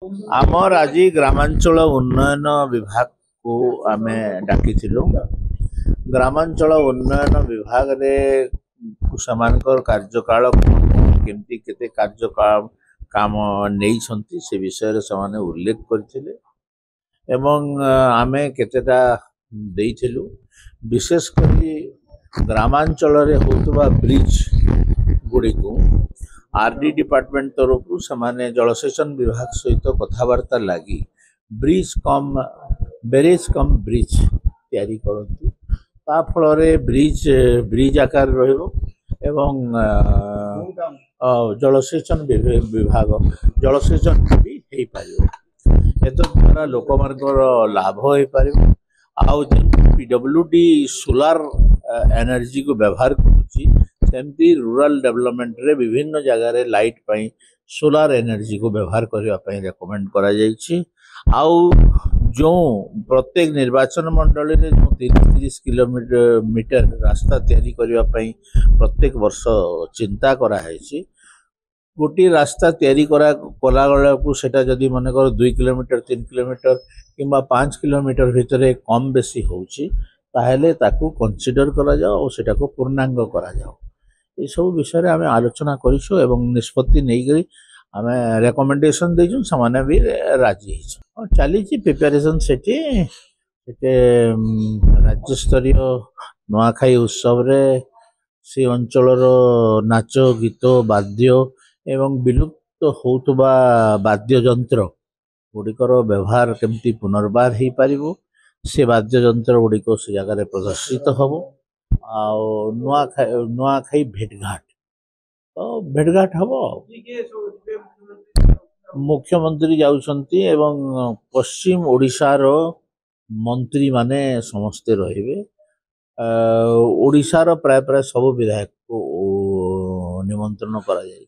आमर आज ग्रामांचल उन्नयन विभाग को आमे डाकिथिलु। ग्रामांचल उन्नयन विभाग रे समानकर कार्यकाल केमती केते कार्यकाल काम नहीं छंती से विषय रे समाने उल्लेख करथिले एवं आमे केतेटा देइथिलु। विशेष करी ग्रामांचल रे होतबा ब्रिज गुडी को आरडी डिपार्टमेंट तरफ से जलसेचन विभाग सहित कथबार्ता लगी ब्रिज कम बेरेज कम ब्रिज तैयारी करंतु ता फल ब्रिज ब्रिज आकार रहिबो एवं जलसेचन विभाग जलसेचन भी हो पार द्वारा लोक मार्गर लाभ हो पार आउ पीडब्ल्यूडी सोलार एनर्जी को व्यवहार करुच्ची सेमती रूरल डेवलपमेंट रे विभिन्न जगह रे लाइट पाई सोलार एनर्जी को व्यवहार करने रेकमेंड करा जायछि। आउ जो प्रत्येक निर्वाचन मंडल रे जो 30 किलोमीटर रास्ता तैयारी करने प्रत्येक वर्ष चिंता करा है। गोटे रास्ता तैयारी कला को सेटा जदि मनकर 2 किलोमीटर 3 किलोमीटर किंबा 5 किलोमीटर भितर कम बेसी होउछि ताहेले ताकू कंसीडर करा जाओ और सेटा को पूर्णांग करा जाओ। ये सब विषय रे आमे आलोचना करिसु एवं निष्पत्ति नै करी आमे रेकमेंडेशन देजु समाने भी राजी हिछ और चली छी प्रिपरेशन सेठी राज्य स्तरीय नोआखाई उत्सव रे से अंचलर नाच गीत वाद्य एवं विलुप्त होतबा वाद्य यंत्र गुड़िकर व्यवहार केमती पुनर्बार हो पारिबो से वाद्य यंत्र गुड़िक से जगह प्रदर्शित हम नुआखाई भेटघाट तो भेटघाट हम मुख्यमंत्री जाउछंती एवं पश्चिम ओडिशार मंत्री माने समस्ते रहिबे। ओडिशार प्राय प्राय सब विधायक को निमंत्रण करा जाय।